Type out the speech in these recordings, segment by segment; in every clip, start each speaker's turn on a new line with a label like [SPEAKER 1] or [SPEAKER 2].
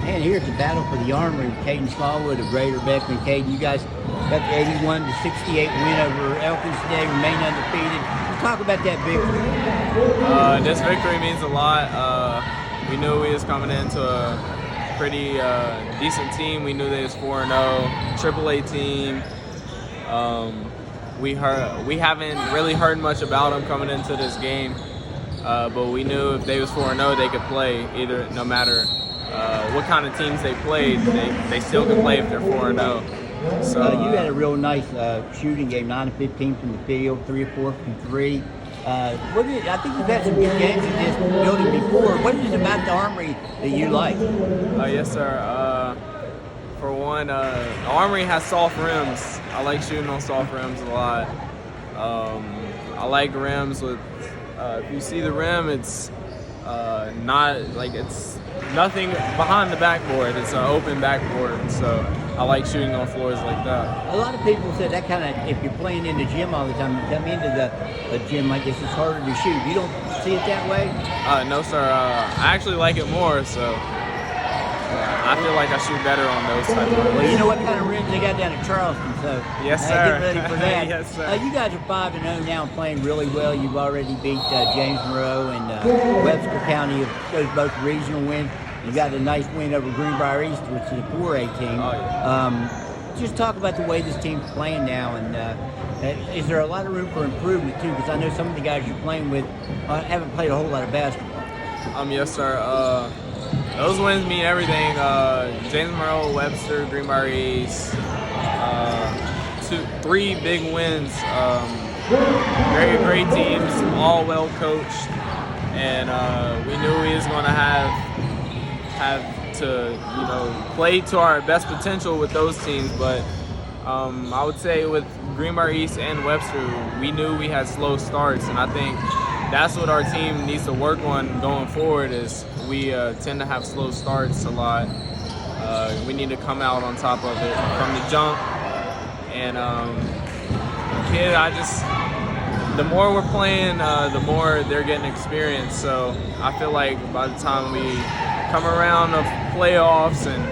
[SPEAKER 1] And here's the battle for the Armory with Kaden Smallwood of Greater Beckley. Kaden, you guys got the 81-68 win over Elkins today, remain undefeated. Talk about that victory.
[SPEAKER 2] This victory means a lot. We knew we was coming into a pretty decent team. We knew they was 4-0, AAA team. We haven't really heard much about them coming into this game, but we knew if they was 4-0, they could play either, no matter what kind of teams they played, they still could play if they're 4-0. So
[SPEAKER 1] you had a real nice shooting game, 9 of 15 from the field, 3 of 4 from 3. I think you've had some good games in this building before. What is it about the Armory that you like?
[SPEAKER 2] Yes, sir. For one, the Armory has soft rims. I like shooting on soft rims a lot. I like rims with, if you see the rim, it's not like it's nothing behind the backboard. It's an open backboard, so I like shooting on floors like that.
[SPEAKER 1] A lot of people said that kind of, if you're playing in the gym all the time, you come into the gym like this, it's harder to shoot. You don't see it that way?
[SPEAKER 2] No, sir. I actually like it more, so I feel like I shoot better on those type of rims.
[SPEAKER 1] Well, you know what kind of rims they got down at Charleston, so
[SPEAKER 2] yes, sir.
[SPEAKER 1] Get ready for that.
[SPEAKER 2] Yes, sir.
[SPEAKER 1] You guys are 5-0 now and playing really well. You've already beat James Monroe and Webster County. Those both regional wins. You got a nice win over Greenbrier East, which is a 4A team.
[SPEAKER 2] Oh, yeah.
[SPEAKER 1] Just talk about the way this team's playing now, and is there a lot of room for improvement too? Because I know some of the guys you're playing with haven't played a whole lot of basketball.
[SPEAKER 2] Yes, sir. Those wins mean everything. James Monroe, Webster, Greenbrier East, 3 big wins. Very great teams, all well coached, and we knew we was going to have to, play to our best potential with those teams. But I would say with Greenbrier East and Webster, we knew we had slow starts, and I think that's what our team needs to work on going forward. Is we tend to have slow starts a lot. We need to come out on top of it from the jump. And the more we're playing, the more they're getting experience. So I feel like by the time we come around the playoffs and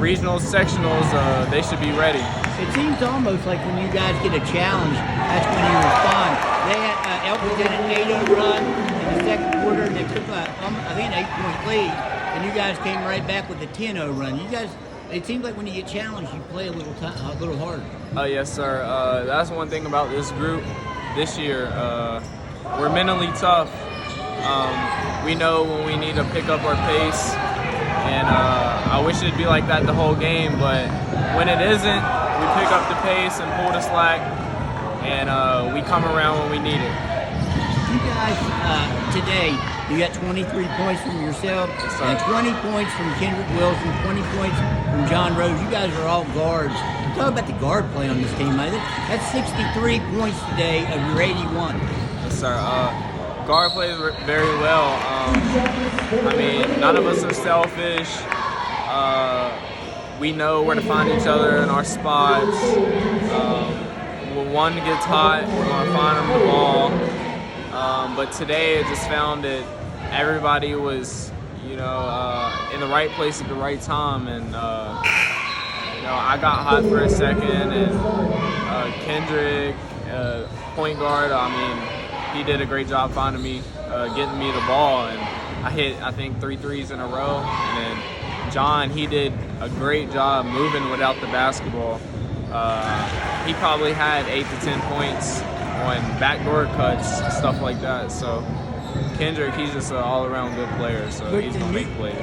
[SPEAKER 2] regionals, sectionals, they should be ready.
[SPEAKER 1] It seems almost like when you guys get a challenge, that's when you respond. They had Elkins did an 8-0 run in the second quarter, and they took I think an 8-point lead, and you guys came right back with a 10-0 run. You guys, it seems like when you get challenged, you play a little harder.
[SPEAKER 2] Yes, sir. That's one thing about this group this year. We're mentally tough. We know when we need to pick up our pace, and I wish it'd be like that the whole game, but when it isn't, we pick up the pace and pull the slack, and we come around when we need it.
[SPEAKER 1] You guys, today, you got 23 points from yourself, and 20 points from Kendrick Wilson, 20 points from John Rose. You guys are all guards. Talk about the guard play on this team. That's 63 points today of your 81.
[SPEAKER 2] Yes, sir. Guard plays very well. None of us are selfish. We know where to find each other in our spots. When one gets hot, we're going to find them the ball. But today, I just found that everybody was, in the right place at the right time, and I got hot for a second, and Kendrick, point guard, he did a great job finding me, getting me the ball, and I hit, I think, 3 threes in a row. And then John, he did a great job moving without the basketball. He probably had 8 to 10 points on backdoor cuts, stuff like that. So Kendrick, he's just an all-around good player, so he's going to make plays.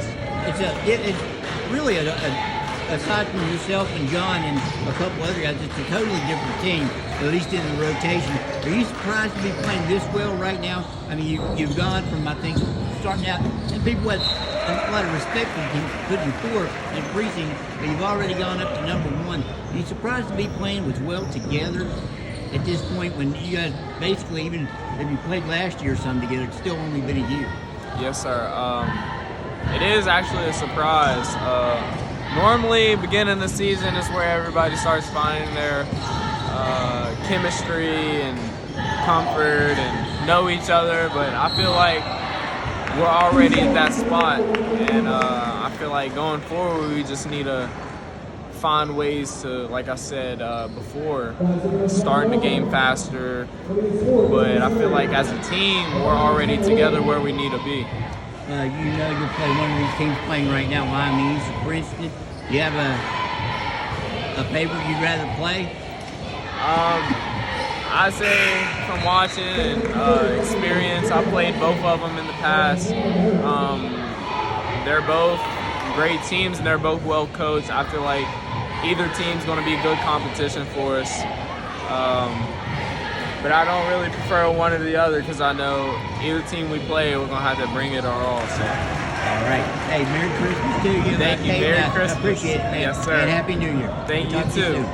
[SPEAKER 1] It's really aside from yourself and John and a couple other guys, it's a totally different team, at least in the rotation. Are you surprised to be playing this well right now? You've gone from, I think, starting out, and people had a lot of respect for you, put you 4th in precinct, but you've already gone up to number 1. Are you surprised to be playing as well together at this point when you guys basically, even if you played last year or something together, it's still only been a year?
[SPEAKER 2] Yes, sir. It is actually a surprise. Normally, beginning of the season is where everybody starts finding their chemistry and comfort and know each other. But I feel like we're already at that spot, and I feel like going forward, we just need to find ways to, like I said before, starting the game faster. But I feel like as a team, we're already together where we need to be.
[SPEAKER 1] You know you'll play one of these teams playing right now, Miami East or Princeton. Do you have a favorite you'd rather play?
[SPEAKER 2] I say from watching and experience, I played both of them in the past. They're both great teams and they're both well coached. I feel like either team's going to be good competition for us. But I don't really prefer one or the other because I know either team we play, we're going to have to bring it our all. So.
[SPEAKER 1] All right. Hey, Merry Christmas to you.
[SPEAKER 2] Thank you.
[SPEAKER 1] Hey,
[SPEAKER 2] Merry
[SPEAKER 1] I
[SPEAKER 2] Christmas.
[SPEAKER 1] appreciate it, man.
[SPEAKER 2] Yes, sir.
[SPEAKER 1] And Happy New Year.
[SPEAKER 2] Thank you,
[SPEAKER 1] Talk to
[SPEAKER 2] too.
[SPEAKER 1] soon.